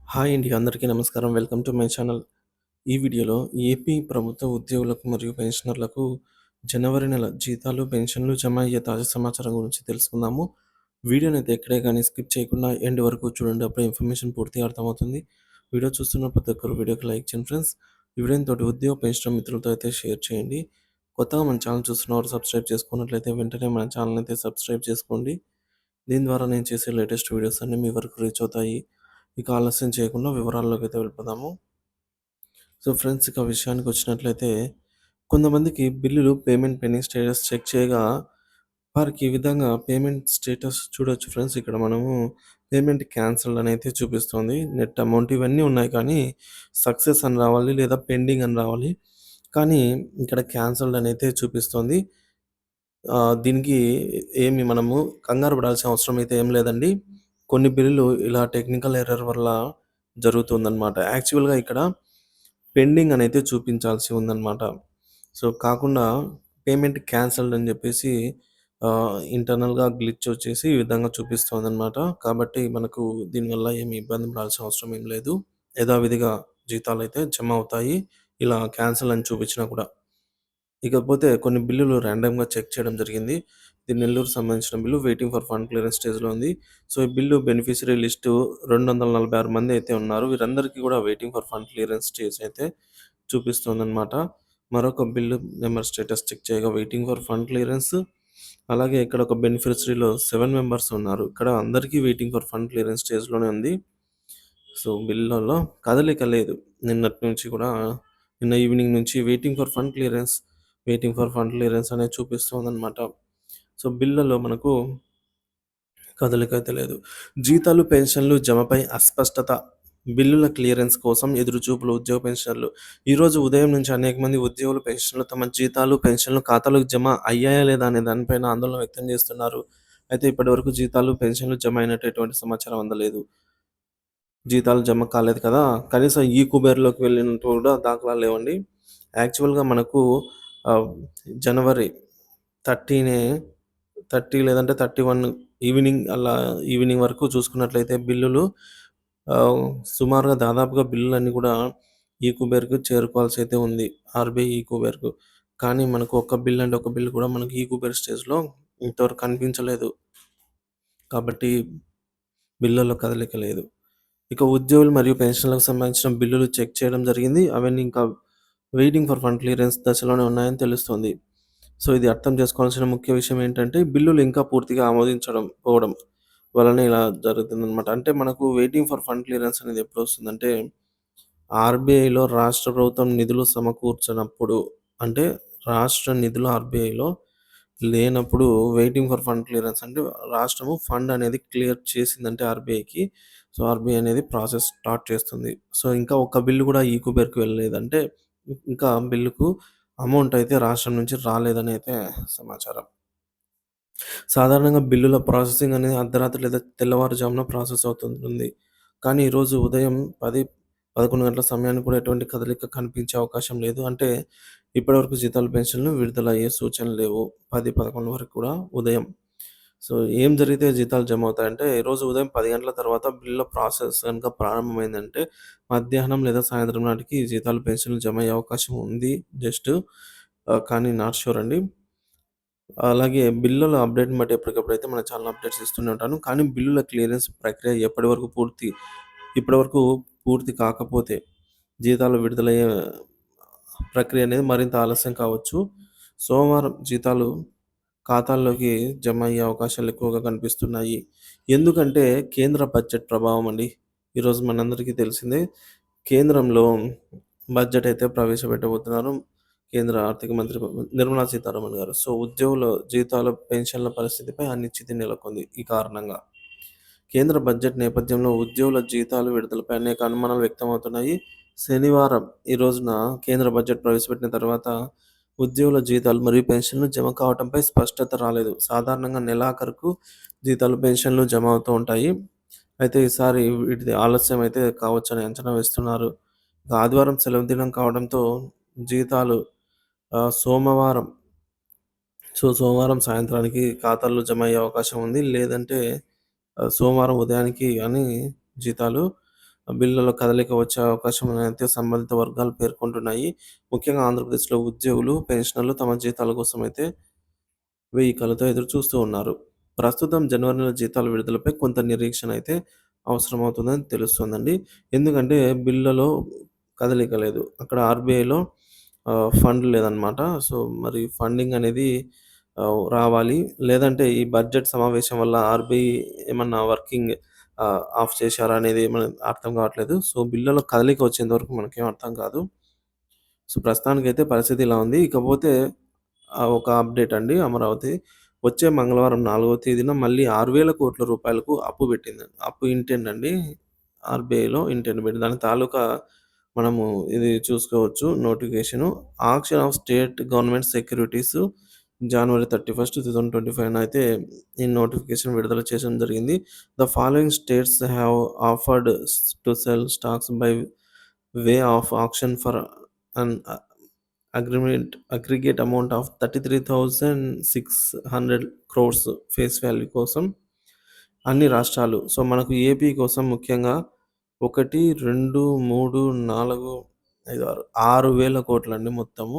Hi అండి. అందరికీ నమస్కారం. Welcome to my channel. ఈ వీడియోలో ఏపీ ప్రభుత్వ ఉద్యోగులకు మరియు పెన్షనర్లకు జనవరి నెల జీతాలు, పెన్షన్లు జమ అయ్యే తాజా సమాచారం గురించి తెలుసుకుందాము. వీడియోనైతే ఎక్కడే గానీ స్కిప్ చేయకుండా ఎండ్ వరకు చూడండి. అప్పుడే ఇన్ఫర్మేషన్ పూర్తిగా అర్థమవుతుంది. వీడియో చూస్తున్న ప్రతి ఒక్కరు వీడియోకి లైక్ చేయండి ఫ్రెండ్స్. ఈ వీడియోని తోటి ఉద్యోగ పెన్షనర్ మిత్రులతో అయితే షేర్ చేయండి. కొత్తగా మన ఛానల్ చూస్తున్నవారు సబ్స్క్రైబ్ చేసుకున్నట్లయితే వెంటనే మన ఛానల్ అయితే సబ్స్క్రైబ్ చేసుకోండి. దీని ద్వారా నేను చేసే లేటెస్ట్ వీడియోస్ అన్నీ మీ వరకు రీచ్ అవుతాయి. ఇక ఆలస్యం చేయకుండా వివరాల్లోకైతే వెళ్ళిపోదాము. సో ఫ్రెండ్స్, ఇక విషయానికి వచ్చినట్లయితే కొంతమందికి బిల్లులు పేమెంట్ పెండింగ్ స్టేటస్ చెక్ చేయగా వారికి ఈ విధంగా పేమెంట్ స్టేటస్ చూడొచ్చు ఫ్రెండ్స్. ఇక్కడ మనము పేమెంట్ క్యాన్సిల్డ్ అని అయితే చూపిస్తుంది. నెట్ అమౌంట్ ఇవన్నీ ఉన్నాయి, కానీ సక్సెస్ అని రావాలి లేదా పెండింగ్ అని రావాలి. కానీ ఇక్కడ క్యాన్సిల్డ్ అని అయితే చూపిస్తుంది. దీనికి ఏమి మనము కంగారు పడాల్సిన అవసరం అయితే ఏం లేదండి. కొన్ని బిల్లులు ఇలా టెక్నికల్ ఎర్రర్ వల్ల జరుగుతుందనమాట. యాక్చువల్‌గా ఇక్కడ పెండింగ్ అనైతే చూపించాల్సి ఉందనమాట. సో, కాకుండా పేమెంట్ క్యాన్సెల్డ్ అని జెప్పేసి ఇంటర్నల్‌గా గ్లిచ్ వచ్చేసి ఈ విధంగా చూపిస్తోందనమాట. కాబట్టి మనకు దీనివల్ల ఏమి ఇబ్బంది పడాల్సిన అవసరం ఏం లేదు. యథావిధిగా జీతాలైతే జమ అవుతాయి. ఇలా క్యాన్సెల్ అని చూపించినా కూడా. ఇకపోతే కొన్ని బిల్లులు ర్యాండమ్‌గా చెక్ చేయడం జరిగింది. ఇది నెల్లూరు సంబంధించిన bill waiting for fund clearance స్టేజ్‌లో ఉంది. సో, ఈ బిల్లు బెనిఫిషియరీ లిస్టు 246 మంది అయితే ఉన్నారు. వీరందరికీ కూడా waiting for fund clearance stage అయితే చూపిస్తోందనమాట. మరొక బిల్లు నెంబర్ స్టేటస్ చెక్ చేయగా వెయిటింగ్ ఫర్ ఫండ్ క్లియరెన్స్. అలాగే ఇక్కడ ఒక బెనిఫిషరీలో 7 మెంబర్స్ ఉన్నారు. ఇక్కడ అందరికీ వెయిటింగ్ ఫర్ ఫండ్ క్లియరెన్స్ స్టేజ్‌లోనే ఉంది. సో, బిల్లులలో కదలిక లేదు. నిన్నటి నుంచి కూడా నిన్న ఈవినింగ్ నుంచి వెయిటింగ్ ఫర్ ఫండ్ క్లియరెన్స్ అనేది చూపిస్తోందనమాట. సో, బిల్లులో మనకు కదలిక అయితే లేదు. జీతాలు, పెన్షన్లు జమపై అస్పష్టత. బిల్లుల క్లియరెన్స్ కోసం ఎదురుచూపులు ఉద్యోగ పెన్షనర్లు. ఈరోజు ఉదయం నుంచి అనేక మంది ఉద్యోగులు, పెన్షనర్లు తమ జీతాలు, పెన్షన్లు ఖాతాలోకి జమ అయ్యాయా లేదా అనే దానిపైన ఆందోళన వ్యక్తం చేస్తున్నారు. అయితే ఇప్పటివరకు జీతాలు, పెన్షన్లు జమ అయినట్టు ఎటువంటి సమాచారం అందలేదు. జీతాలు జమ కాలేదు కదా! కనీసం ఈ కుబేర్‌లోకి వెళ్ళినట్టు కూడా దాఖలాలు లేవండి. యాక్చువల్‌గా మనకు ఆహ్, జనవరి 30నే 30 లేదంటే 31 ఈవినింగ్ వరకు చూసుకున్నట్లయితే బిల్లులు ఆహ్, సుమారుగా దాదాపుగా బిల్లులన్నీ కూడా ఈ కుబేర్‌కు చేరుకోవాల్సి అయితే ఉంది. ఆర్‌బీఐ ఈ కుబేర్‌కు. కానీ మనకు ఒక్క బిల్ అంటే ఒక బిల్ కూడా మనకు ఈ కుబేర్ స్టేజ్‌లో ఇంతవరకు కనిపించలేదు. కాబట్టి బిల్లుల్లో కదలిక లేదు. ఇక ఉద్యోగులు మరియు పెన్షన్‌లకు సంబంధించిన బిల్లులు చెక్ చేయడం జరిగింది. అవన్నీ ఇంకా వెయిటింగ్ ఫర్ ఫండ్ క్లియరెన్స్ దశలోనే ఉన్నాయని తెలుస్తుంది. సో, ఇది అర్థం చేసుకోవాల్సిన ముఖ్య విషయం ఏంటంటే, బిల్లులు ఇంకా పూర్తిగా పోవడం వలన ఇలా జరుగుతుందనమాట. అంటే మనకు వెయిటింగ్ ఫర్ ఫండ్ క్లియరెన్స్ అనేది ఎప్పుడొస్తుందంటే, ఆర్‌బీఐలో రాష్ట్ర ప్రభుత్వం నిధులు సమకూర్చనప్పుడు, అంటే రాష్ట్ర నిధులు ఆర్‌బీఐలో లేనప్పుడు వెయిటింగ్ ఫర్ ఫండ్ క్లియరెన్స్ అంటే రాష్ట్రము ఫండ్ అనేది క్లియర్ చేసిందంటే ఆర్‌బీఐకి. సో, ఆర్‌బీఐ అనేది ప్రాసెస్ స్టార్ట్ చేస్తుంది. సో, ఇంకా ఒక్క బిల్లు కూడా ఈ కుబేర్‌కి వెళ్ళలేదంటే ఇంకా బిల్లుకు అమౌంట్ అయితే రాష్ట్రం నుంచి రాలేదని అయితే సమాచారం. సాధారణంగా బిల్లుల ప్రాసెసింగ్ అనేది అర్ధరాత్రి లేదా తెల్లవారుజామున ప్రాసెస్ అవుతుంటుంది. కానీ ఈరోజు ఉదయం 10, 11 గంటల సమయానికి కూడా ఎటువంటి కదలిక కనిపించే అవకాశం లేదు. అంటే ఇప్పటివరకు జీతాలు, పెన్షన్‌లు విడుదలయ్యే సూచనలు లేవు. 10, 11 వరకు కూడా ఉదయం. సో, ఏం జరిగితే జీతాలు జమ అవుతాయంటే, ఈరోజు ఉదయం 10 గంటల తర్వాత బిల్లుల ప్రాసెస్ గనుక ప్రారంభమైందంటే, మధ్యాహ్నం లేదా సాయంత్రం నాటికి జీతాలు, పెన్షన్‌లు జమ అయ్యే అవకాశం ఉంది. జస్ట్ కానీ నాట్ ష్యూర్ అండి. అలాగే బిల్లుల అప్డేట్‌ని బట్టి ఎప్పటికప్పుడైతే మన ఛానెల్ అప్డేట్స్ ఇస్తూనే ఉంటాను. కానీ బిల్లుల క్లియరెన్స్ ప్రక్రియ ఇప్పటివరకు పూర్తి కాకపోతే జీతాలు విడుదలయ్యే ప్రక్రియ అనేది మరింత ఆలస్యం కావచ్చు. సోమవారం జీతాలు ఖాతాల్లోకి జమ అయ్యే అవకాశాలు ఎక్కువగా కనిపిస్తున్నాయి. ఎందుకంటే కేంద్ర బడ్జెట్ ప్రభావం అండి. ఈరోజు మనందరికీ తెలిసిందే. కేంద్రంలో బడ్జెట్ అయితే ప్రవేశపెట్టబోతున్నారు. కేంద్ర ఆర్థిక మంత్రి నిర్మలా సీతారామన్ గారు. సో, ఉద్యోగుల జీతాలు, పెన్షన్ల పరిస్థితిపై అనిశ్చితి నెలకొంది ఈ కారణంగా. కేంద్ర బడ్జెట్ నేపథ్యంలో ఉద్యోగుల జీతాలు విడుదలపై అనేక అనుమానాలు వ్యక్తమవుతున్నాయి. శనివారం ఈ రోజున కేంద్ర బడ్జెట్ ప్రవేశపెట్టిన తర్వాత ఉద్యోగుల జీతాలు మరియు పెన్షన్లు జమ కావడంపై స్పష్టత రాలేదు. సాధారణంగా నెలాఖరుకు జీతాలు, పెన్షన్లు జమ అవుతూ ఉంటాయి. అయితే ఈసారి వీటిది ఆలస్యం అయితే కావచ్చని అంచనా వేస్తున్నారు. ఇక ఆదివారం సెలవు దినం కావడంతో జీతాలు సోమవారం సోమవారం సాయంత్రానికి ఖాతాల్లో జమ అయ్యే అవకాశం ఉంది. లేదంటే సోమవారం ఉదయానికి గాని జీతాలు బిల్లులో కదలిక వచ్చే అవకాశం ఉందనైతే సంబంధిత వర్గాలు పేర్కొంటున్నాయి. ముఖ్యంగా ఆంధ్రప్రదేశ్‌లో ఉద్యోగులు, పెన్షనర్లు తమ జీతాల కోసమైతే వెయ్యి కళ్ళతో ఎదురు చూస్తూ ఉన్నారు. ప్రస్తుతం జనవరి నెల జీతాల విడుదలపై కొంత నిరీక్షణ అయితే అవసరమవుతుందని తెలుస్తోందండి. ఎందుకంటే బిల్లులో కదలిక లేదు. అక్కడ ఆర్‌బీఐలో ఫండ్ లేదనమాట. సో, మరి ఫండింగ్ అనేది రావాలి. లేదంటే ఈ బడ్జెట్ సమావేశం వల్ల ఆర్‌బీఐ ఏమన్నా వర్కింగ్ ఆఫ్ చేశారా అనేది మనకు అర్థం కావట్లేదు. సో, బిల్లులో కదలిక వచ్చేంత వరకు మనకేం అర్థం కాదు. సో, ప్రస్తుతానికైతే పరిస్థితి ఇలా ఉంది. ఇకపోతే ఒక అప్డేట్ అండి అమరావతి. వచ్చే మంగళవారం 4వ తేదీన మళ్ళీ రూ. 6,000,00,00,000 అప్పు పెట్టింది. అప్పు ఇంటెండ్ అండి. ఆర్‌బీఐలో ఇంటెండ్ పెట్టింది. దాని తాలూకా మనము ఇది చూసుకోవచ్చు notification. Auction of state government securities January 31, 2025 అయితే ఈ నోటిఫికేషన్ విడుదల చేయడం జరిగింది. The following states have offered to sell stocks by way of auction for an aggregate amount of 33,600 crores face value కోసం అన్ని రాష్ట్రాలు. సో, మనకు ఏపీ కోసం ముఖ్యంగా 1, 2, 3, 4, 5, 6 6,000 కోట్లండి మొత్తము.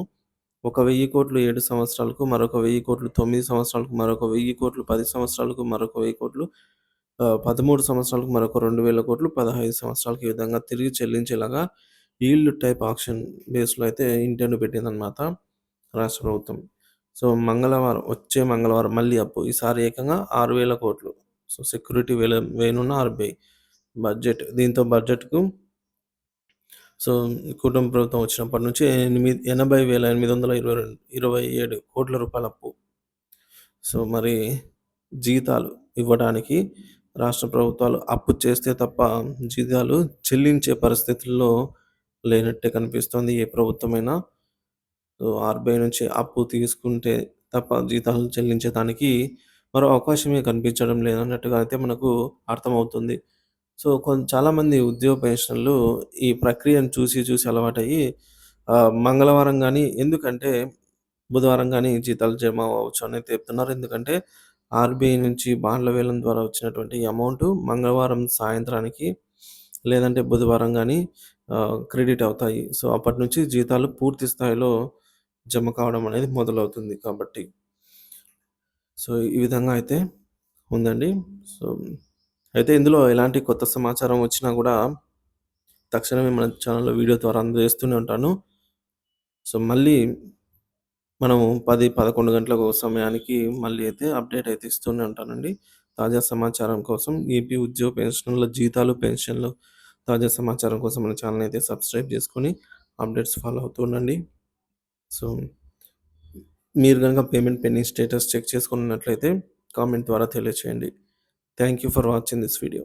ఒక 1000 కోట్లు 7 సంవత్సరాలకు, మరొక 1000 కోట్లు 9 సంవత్సరాలకు, మరొక 1000 కోట్లు 10 సంవత్సరాలకు, మరొక 1000 కోట్లు 13 సంవత్సరాలకు, మరొక 2,000 కోట్లు 15 సంవత్సరాలకు ఈ విధంగా తిరిగి చెల్లించేలాగా ఈల్డ్ టైప్ ఆక్షన్ బేస్‌లో అయితే ఇంటెండ్ పెట్టిందనమాట రాష్ట్ర ప్రభుత్వం. సో, వచ్చే మంగళవారం మళ్ళీ అప్పు. ఈసారి ఏకంగా 6,000 కోట్లు. సో, సెక్యూరిటీ వేయనున్న ఆర్‌బీఐ దీంతో బడ్జెట్‌కు సో, కూటమి ప్రభుత్వం వచ్చినప్పటి నుంచి 80,827 కోట్ల రూపాయల అప్పు. సో, మరి జీతాలు ఇవ్వడానికి రాష్ట్ర ప్రభుత్వాలు అప్పు చేస్తే తప్ప జీతాలు చెల్లించే పరిస్థితుల్లో లేనట్టే కనిపిస్తోంది ఏ ప్రభుత్వమైనా. సో, ఆర్‌బీఐ నుంచి అప్పు తీసుకుంటే తప్ప జీతాలు చెల్లించేదానికి మరో అవకాశమే కనిపించడం లేదన్నట్టుగా అయితే మనకు అర్థమవుతుంది. సో, చాలామంది ఉద్యోగ పెన్షనర్లు ఈ ప్రక్రియను చూసి, చూసి అలవాటయ్యి మంగళవారం గాని ఎందుకంటే బుధవారం గాని జీతాలు జమ అవ్వచ్చు అని చెప్తున్నారు. ఎందుకంటే ఆర్‌బీఐ నుంచి బాండ్ల వేలం ద్వారా వచ్చినటువంటి ఈ అమౌంట్ మంగళవారం సాయంత్రానికి లేదంటే బుధవారం గాని క్రెడిట్ అవుతాయి. సో, అప్పటినుంచి జీతాలు పూర్తి స్థాయిలో జమ కావడం అనేది మొదలవుతుంది కాబట్టి. సో, ఈ విధంగా అయితే ఉందండి. సో, అయితే ఇందులో ఎలాంటి కొత్త సమాచారం వచ్చినా గూడా తక్షణమే మన ఛానెల్‌లో వీడియో ద్వారా అందజేస్తూనే ఉంటాను. సో, మళ్ళీ మనము 10, 11 గంటలకు సమయానికి మళ్ళీ అయితే అప్డేట్ అయితే ఇస్తూనే ఉంటానండి. తాజా సమాచారం కోసం ఏపీ ఉద్యోగ పెన్షనర్ల జీతాలు, పెన్షన్‌లు తాజా సమాచారం కోసం మన ఛానెల్‌ని అయితే సబ్స్క్రైబ్ చేసుకొని అప్డేట్స్ ఫాలో అవుతూ ఉండండి. సో, మీరు గనుక పేమెంట్ పెండింగ్ స్టేటస్ చెక్ చేసుకున్నట్లయితే కామెంట్ ద్వారా తెలియచేయండి. Thank you for watching this video.